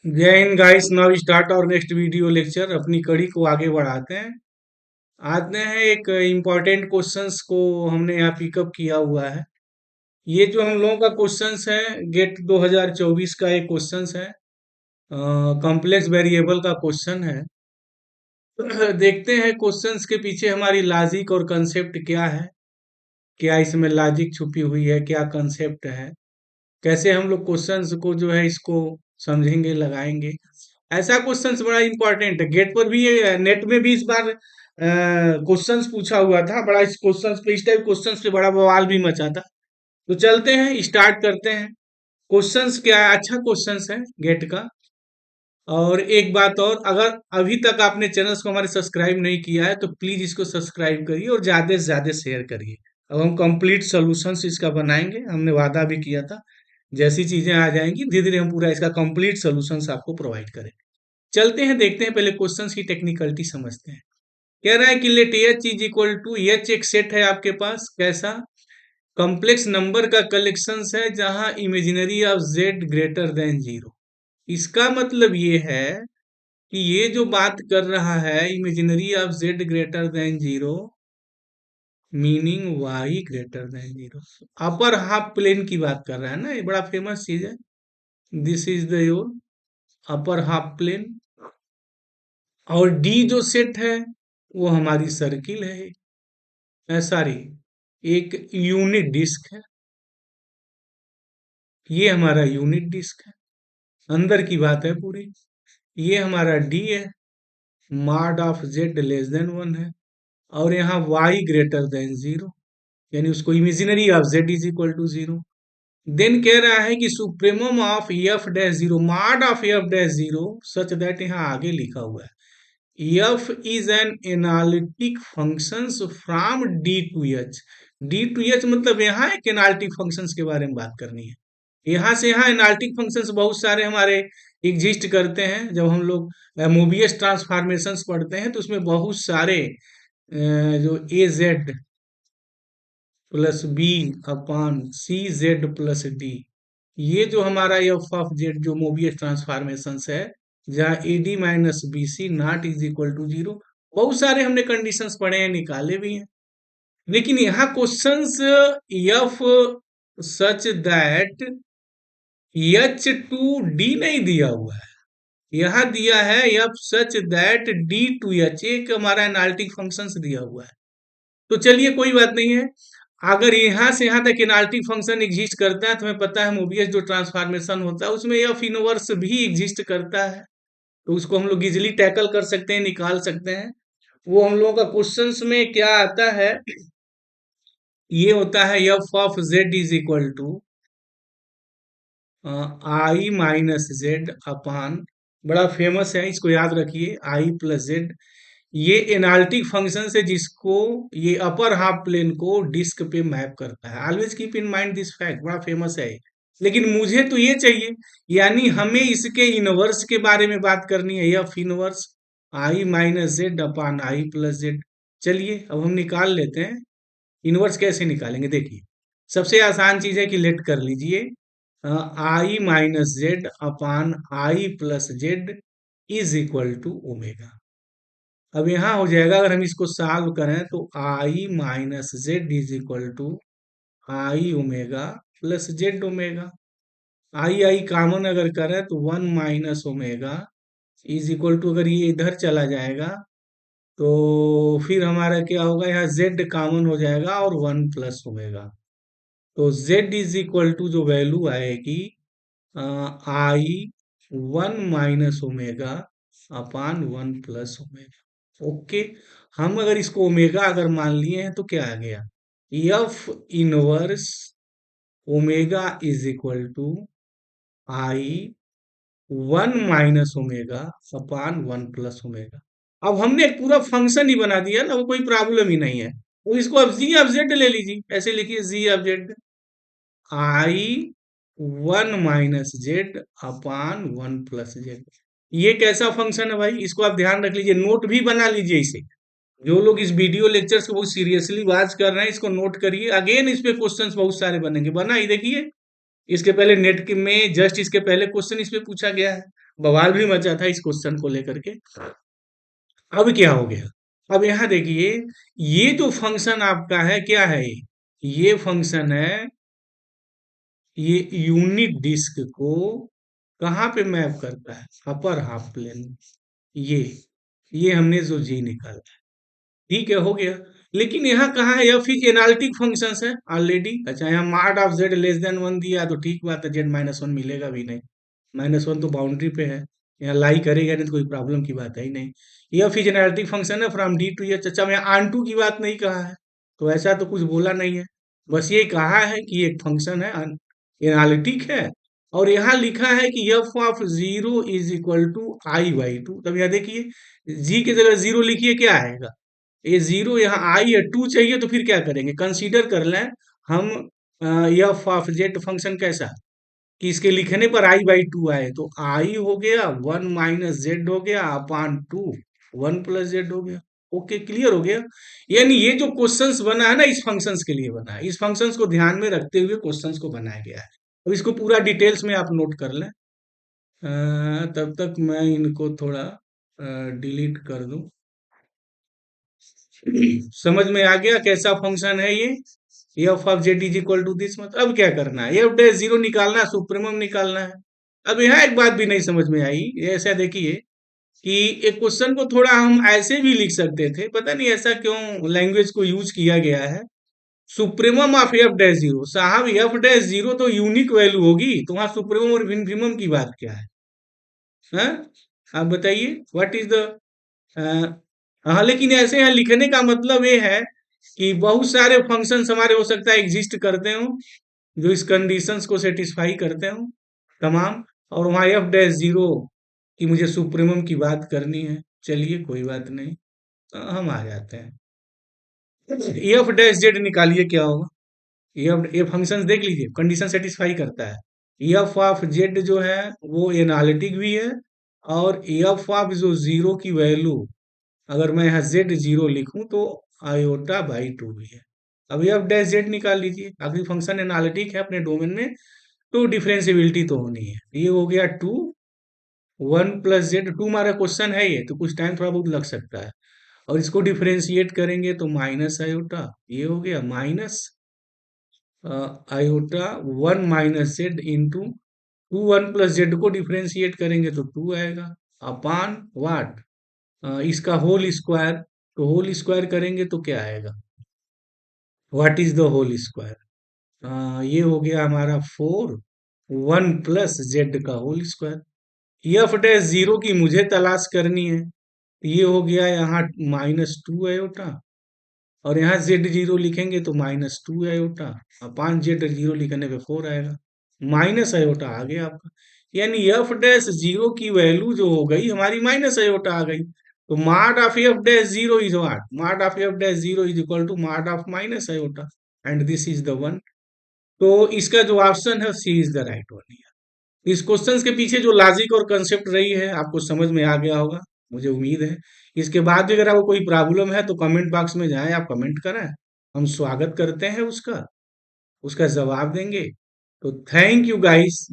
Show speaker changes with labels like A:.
A: जय Hind guys. Now start और next video lecture. अपनी कड़ी को आगे बढ़ाते हैं। आते हैं एक इम्पोर्टेंट क्वेश्चंस को हमने यहाँ पिकअप किया हुआ है। ये जो हम लोगों का क्वेश्चंस है गेट 2024 का एक क्वेश्चंस है। कॉम्प्लेक्स वेरिएबल का क्वेश्चन है। देखते हैं क्वेश्चंस के पीछे हमारी लॉजिक और कंसेप्ट क्या है। क्या इसमें लॉजिक छुपी हुई है, क्या कंसेप्ट है, कैसे हम लोग क्वेश्चंस को जो है इसको समझेंगे, लगाएंगे। ऐसा क्वेश्चंस बड़ा इंपॉर्टेंट है। गेट पर भी नेट में भी इस बार क्वेश्चंस पूछा हुआ था। बड़ा इस क्वेश्चंस पे, इस टाइप क्वेश्चंस पे बड़ा बवाल भी मचा था। तो चलते हैं, स्टार्ट करते हैं। क्वेश्चंस क्या है, अच्छा क्वेश्चंस है गेट का। और एक बात और, अगर अभी तक आपने चैनल्स को हमारे सब्सक्राइब नहीं किया है तो प्लीज इसको सब्सक्राइब करिए और ज्यादा से ज्यादा शेयर करिए। अब हम कंप्लीट सॉल्यूशंस इसका बनाएंगे, हमने वादा भी किया था। जैसी चीजें आ जाएंगी धीरे धीरे हम पूरा इसका कंप्लीट सॉल्यूशंस आपको प्रोवाइड करेंगे। चलते हैं, देखते हैं, पहले क्वेश्चंस की टेक्निकलिटी समझते हैं। कह रहा है कि let H is equal to H, एक सेट है आपके पास। कैसा? कॉम्प्लेक्स नंबर का कलेक्शन है जहां imaginary of Z greater than zero. इसका मतलब ये है कि ये जो बात कर रहा है imaginary of Z greater than zero, meaning Y greater than zero, upper half plane की बात कर रहा है ना। ये बड़ा फेमस चीज है। This is the your upper half plane. और डी जो सेट है वो हमारी सर्किल है, सॉरी, एक यूनिट डिस्क है। ये हमारा यूनिट डिस्क है, अंदर की बात है पूरी। ये हमारा डी है, mod of Z less than one है। और यहाँ वाई ग्रेटर देन जीरो, यानी उसको imaginary of z is equal to zero. Then कह रहा है कि supremum of F dash zero, mod of F dash zero such that, यहाँ आगे लिखा हुआ है f is an analytic functions from D to H. D to H मतलब यहाँ एक एनालिटिक फंक्शंस के बारे में बात करनी है। यहाँ से यहाँ एनालिटिक फंक्शंस बहुत सारे हमारे एग्जिस्ट करते हैं। जब हम लोग मोबियस ट्रांसफॉर्मेशंस पढ़ते हैं तो उसमें बहुत सारे जो a z plus b upon c z plus d, ये जो हमारा एफ ऑफ जेड जो मोबियस ट्रांसफॉर्मेशन है, जहाँ a d minus b c not is equal to zero, बहुत सारे हमने कंडीशंस पढ़े हैं, निकाले भी हैं। लेकिन यहाँ questions f such that H to D नहीं दिया हुआ है। यहाँ दिया है f such that D to H, एक हमारा एनालिटिक फंक्शंस दिया हुआ है। तो चलिए कोई बात नहीं है। अगर यहाँ से यहाँ तक एनालिटिक फंक्शन एग्जिस्ट करता है तो हमें पता है मोबियस जो ट्रांसफॉर्मेशन होता है उसमें एफ इनवर्स भी एग्जिस्ट करता है। तो उसको हम लोग इजिली टैकल कर सकते हैं, निकाल सकते हैं। वो हम लोगों का क्वेश्चंस में क्या आता है, ये होता है f of z is equal to i minus Z upon, बड़ा फेमस है, इसको याद रखिए, आई प्लस जेड। ये एनालिटिक फंक्शन है जिसको ये अपर हाफ प्लेन को डिस्क पे मैप करता है। Always keep in mind this fact, बड़ा फेमस है ये। लेकिन मुझे तो ये चाहिए, यानी हमें इसके इनवर्स के बारे में बात करनी है, F inverse I minus Z upon i plus Z. चलिए अब हम निकाल लेते हैं। इनवर्स कैसे निकालेंगे, देखिए। सबसे आसान चीज है कि लेट कर लीजिए i minus Z upon i plus z is equal to omega. अब यहाँ हो जाएगा, अगर हम इसको सॉल्व करें तो I minus Z is equal to I omega plus Z omega. I I common अगर करें तो one minus omega is equal to, अगर ये इधर चला जाएगा तो फिर हमारा क्या होगा, यहाँ जेड कॉमन हो जाएगा और वन प्लस ओमेगा। तो जेड इज इक्वल टू जो वैल्यू आएगी आई one minus omega upon one plus omega. Okay, हम अगर इसको ओमेगा अगर मान लिए हैं तो क्या आ गया, f inverse omega is equal to i one minus omega upon one plus omega. अब हमने एक पूरा फंक्शन ही बना दिया ना, वो कोई प्रॉब्लम ही नहीं है। तो इसको अब जी ऑफ जेड ले लीजिए, ऐसे लिखिए G of Z I one minus Z upon one plus Z. ये कैसा फंक्शन है भाई, इसको आप ध्यान रख लीजिए, नोट भी बना लीजिए इसे। जो लोग इस वीडियो लेक्चर्स को बहुत सीरियसली वॉच कर रहे हैं इसको नोट करिए। अगेन इस पे क्वेश्चंस बहुत सारे बनेंगे, बना ही देखिए। इसके पहले नेट के में जस्ट इसके पहले क्वेश्चन इस पे पूछा गया है। बवाल भी मचा था इस क्वेश्चन को लेकर के। अब क्या हो गया? अब यहाँ देखिए, ये जो फंक्शन आपका है क्या है ये फंक्शन है, ये यूनिट डिस्क को कहाँ पे मैप करता है? अपर हाफ प्लेन में। ये ये हमने जो जी निकाला, ठीक है, हो गया। लेकिन यहाँ कहाँ है? यह फिर एनालिटिक फंक्शंस है ऑलरेडी। अच्छा, यहाँ mod of Z less than one दिया तो ठीक बात है, जेड माइनस वन मिलेगा भी नहीं, माइनस वन तो बाउंड्री पे है, यहाँ लाई करेगा नहीं तो कोई प्रॉब्लम की बात है ही नहीं। यह फिर जेनरेटिव फंक्शन है फ्रॉम डी टू एच। अच्छा, मैं आन टू की बात नहीं कहा है, तो ऐसा तो कुछ बोला नहीं है, बस ये कहा है कि एक फंक्शन है, एनालिटिक है। और यहाँ लिखा है कि f of zero is equal to i by two. तब यहाँ देखिए, जी की जगह जीरो लिखिए, क्या आएगा? ये जीरो, यहाँ आई है, टू चाहिए तो फिर क्या करेंगे? कंसीडर कर लें हम एफ ऑफ जेड फंक्शन कैसा कि इसके लिखने पर आई बाई टू आए, तो आई हो गया वन माइनस जेड हो गया upon two, one plus Z हो गया। ओके, क्लियर हो गया। यानी ये जो क्वेश्चंस बना है ना, इस फंक्शंस के लिए बना है, इस फंक्शंस को ध्यान में रखते हुए क्वेश्चंस को बनाया गया है। अब इसको पूरा डिटेल्स में आप नोट कर लें। तब तक मैं इनको थोड़ा डिलीट कर दूं। समझ में आ गया कैसा फंक्शन है ये? F of z is equal to this. मतलब अब क्या करना है? एफ डैश जीरो निकालना है, सुप्रीमम निकालना है। अब यहाँ एक बात भी नहीं समझ में आई, ये ऐसा देखिए कि एक क्वेश्चन को थोड़ा हम ऐसे भी लिख सकते थे, पता नहीं ऐसा क्यों लैंग्वेज को यूज किया गया है। Supremum of F dash zero, साहब एफ डैश जीरो तो यूनिक वैल्यू होगी, तो वहां सुप्रीमम और इन्फीमम की बात क्या है? हाँ, आप बताइए व्हाट इज द। हाँ, लेकिन ऐसे यहाँ लिखने का मतलब ये है कि बहुत सारे फंक्शंस हमारे हो सकता है एग्जिस्ट करते हो जो इस कंडीशंस को सेटिस्फाई करते हो तमाम, और वहाँ एफ डैश जीरो की मुझे सुप्रीमम की बात करनी है। चलिए कोई बात नहीं, हम आ जाते हैं। एफ डैश जेड निकालिए, क्या होगा? ये फंक्शन देख लीजिए, कंडीशन सेटिस्फाई करता है। एफ ऑफ जेड जो है वो एनालिटिक भी है, और एफ ऑफ जो जीरो की वैल्यू, अगर मैं यहाँ जेड जीरो लिखूं तो आयोटा बाई टू भी है। अब एफ डैश जेड निकाल लीजिए, आखिर फंक्शन एनालिटिक है अपने डोमेन में, तो डिफरेंशियबिलिटी तो होनी है। ये हो गया two, one plus z, to हमारा क्वेश्चन है ये, तो कुछ टाइम थोड़ा बहुत लग सकता है। और इसको डिफरेंशिएट करेंगे तो माइनस आयोटा, ये हो गया minus iota one minus z into two, one plus z को डिफरेंशिएट करेंगे तो टू आएगा अपान वाट, इसका होल स्क्वायर। तो होल स्क्वायर करेंगे तो क्या आएगा? What is the whole square? ये हो गया हमारा फोर, वन प्लस जेड का whole square. F dash zero की मुझे तलाश करनी है, ये हो गया यहाँ माइनस टू आयोटा, और यहाँ जेड जीरो लिखेंगे तो minus two iota upon Z zero लिखने पे फोर आएगा, माइनस आयोटा आ गया आपका। यानी एफ डैश जीरो की वैल्यू जो हो गई हमारी माइनस आयोटा आ गई। तो mod of F dash zero is what? Mod of F dash zero is equal to mod of minus iota, and this is the one. तो इसका जो ऑप्शन है C is the right one. इस question के पीछे जो logic और concept रही है आपको समझ में आ गया होगा, मुझे उम्मीद है। इसके बाद भी अगर आपको कोई प्रॉब्लम है तो कमेंट बॉक्स में जाएं, आप कमेंट करें, हम स्वागत करते हैं उसका, उसका जवाब देंगे। तो थैंक यू गाइस।